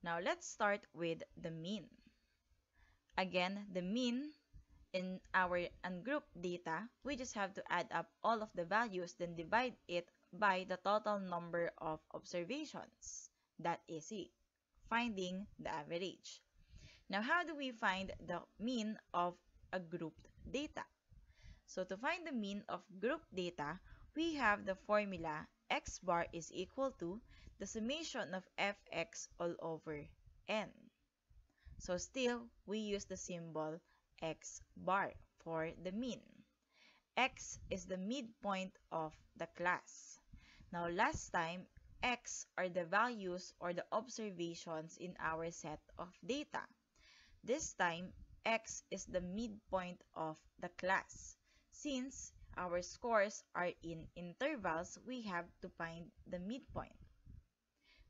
Now let's start with the mean. Again, the mean in our ungrouped data, we just have to add up all of the values, then divide it by the total number of observations. That is it, finding the average. Now, how do we find the mean of a grouped data? So to find the mean of grouped data, we have the formula x bar is equal to the summation of fx all over n. So still, we use the symbol x bar for the mean. X is the midpoint of the class. Now last time, x are the values or the observations in our set of data. This time, x is the midpoint of the class. Since our scores are in intervals, we have to find the midpoint.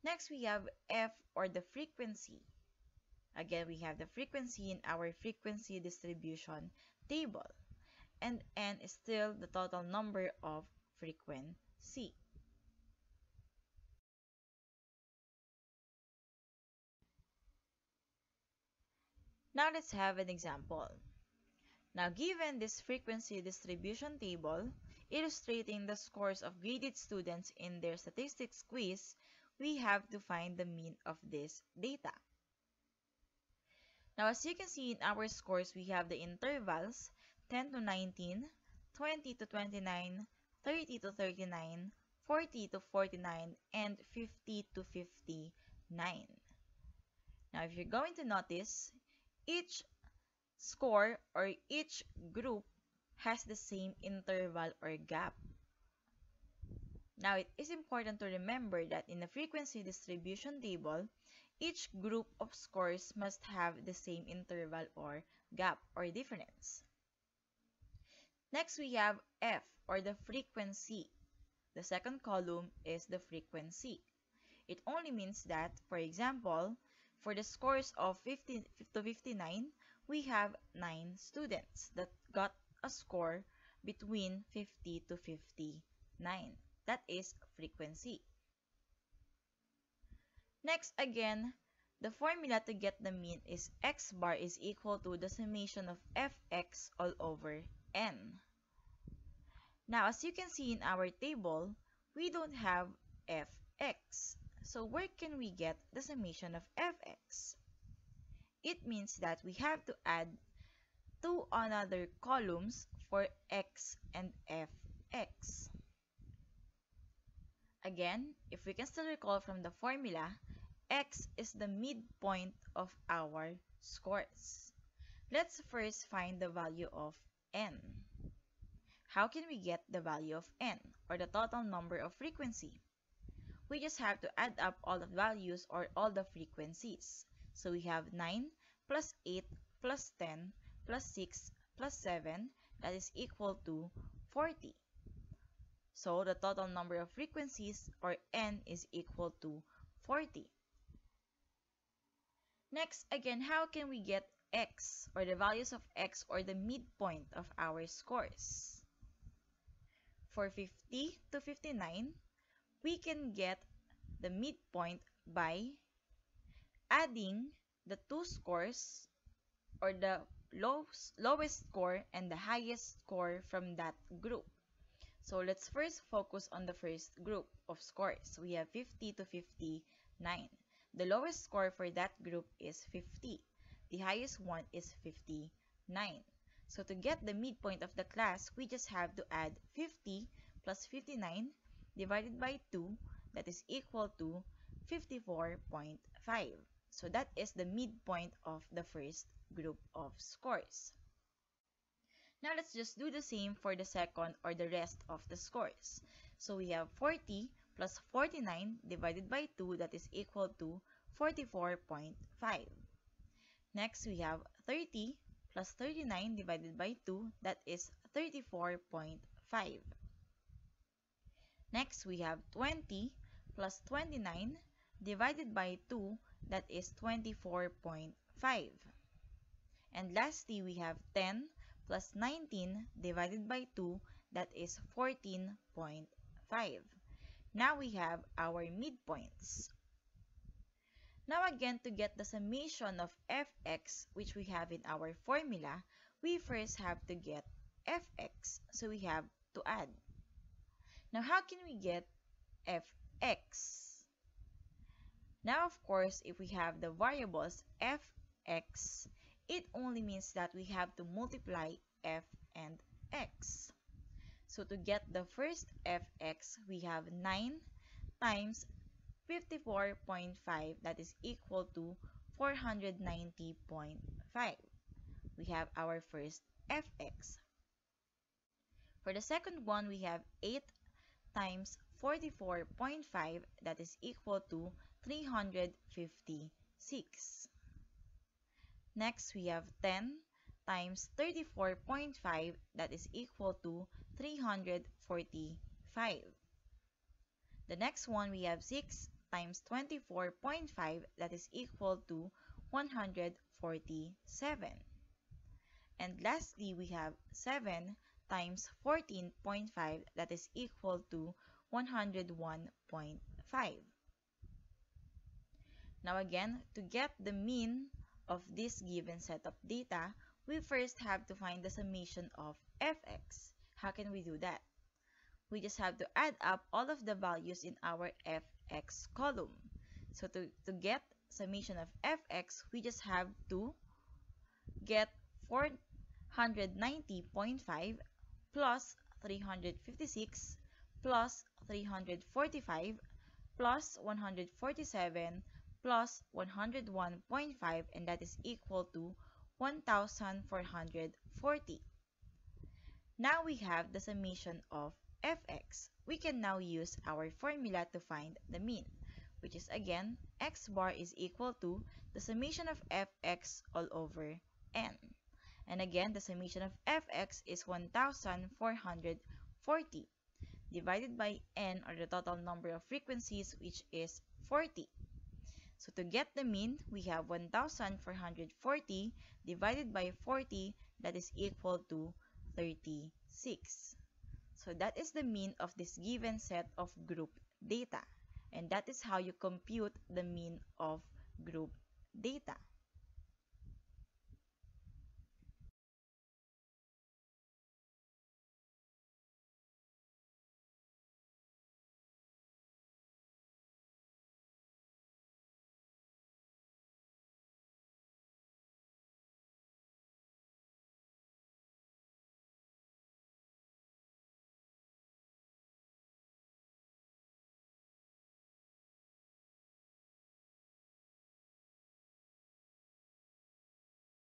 Next, we have f or the frequency. Again, we have the frequency in our frequency distribution table. And n is still the total number of frequency. Now let's have an example. Now given this frequency distribution table, illustrating the scores of graded students in their statistics quiz, we have to find the mean of this data. Now as you can see in our scores, we have the intervals 10 to 19, 20 to 29, 30 to 39, 40 to 49, and 50 to 59. Now if you're going to notice, each score or each group has the same interval or gap. Now it is important to remember that in the frequency distribution table, each group of scores must have the same interval or gap or difference. Next, we have F or the frequency. The second column is the frequency. It only means that, for example, for the scores of 50 to 59, we have 9 students that got a score between 50 to 59. That is frequency. Next, again, the formula to get the mean is x bar is equal to the summation of fx all over n. Now, as you can see in our table, we don't have fx. So where can we get the summation of fx? It means that we have to add two another columns for x and fx. Again, if we can still recall from the formula, x is the midpoint of our scores. Let's first find the value of n. How can we get the value of n, or the total number of frequency? We just have to add up all the values or all the frequencies. So we have 9 plus 8 plus 10 plus 6 plus 7, that is equal to 40. So the total number of frequencies, or n, is equal to 40. Next, again, how can we get x, or the values of x, or the midpoint of our scores? For 50 to 59, we can get the midpoint by adding the two scores, or the lowest score and the highest score from that group. So let's first focus on the first group of scores. We have 50 to 59. The lowest score for that group is 50. The highest one is 59. So to get the midpoint of the class, we just have to add 50 plus 59 divided by 2, that is equal to 54.5. So that is the midpoint of the first group of scores. Now let's just do the same for the second or the rest of the scores. So we have 40 plus 49 divided by 2, that is equal to 44.5. Next, we have 30 plus 39 divided by 2, that is 34.5. Next, we have 20 plus 29 divided by 2, that is 24.5. And lastly, we have 10 plus 19 divided by 2, that is 14.5. Now we have our midpoints. Now again, to get the summation of fx, which we have in our formula, we first have to get fx. So we have to add. Now how can we get fx? Now of course, if we have the variables fx, it only means that we have to multiply f and x. So to get the first fx, we have 9 times 54.5, that is equal to 490.5. We have our first fx. For the second one, we have 8 times 44.5, that is equal to 356. Next, we have 10 times 34.5, that is equal to 345. The next one, we have 6 times 24.5, that is equal to 147. And lastly, we have 7 times 14.5, that is equal to 101.5. Now again, to get the mean of this given set of data, we first have to find the summation of fx. How can we do that? We just have to add up all of the values in our fx column. So to get summation of fx, we just have to get 490.5 plus 356 plus 345 plus 147 plus 101.5, and that is equal to 1,440. Now we have the summation of fx. We can now use our formula to find the mean, which is again x bar is equal to the summation of fx all over n. And again, the summation of fx is 1,440 divided by n, or the total number of frequencies, which is 40. So to get the mean, we have 1,440 divided by 40, that is equal to 36. So that is the mean of this given set of group data. And that is how you compute the mean of group data.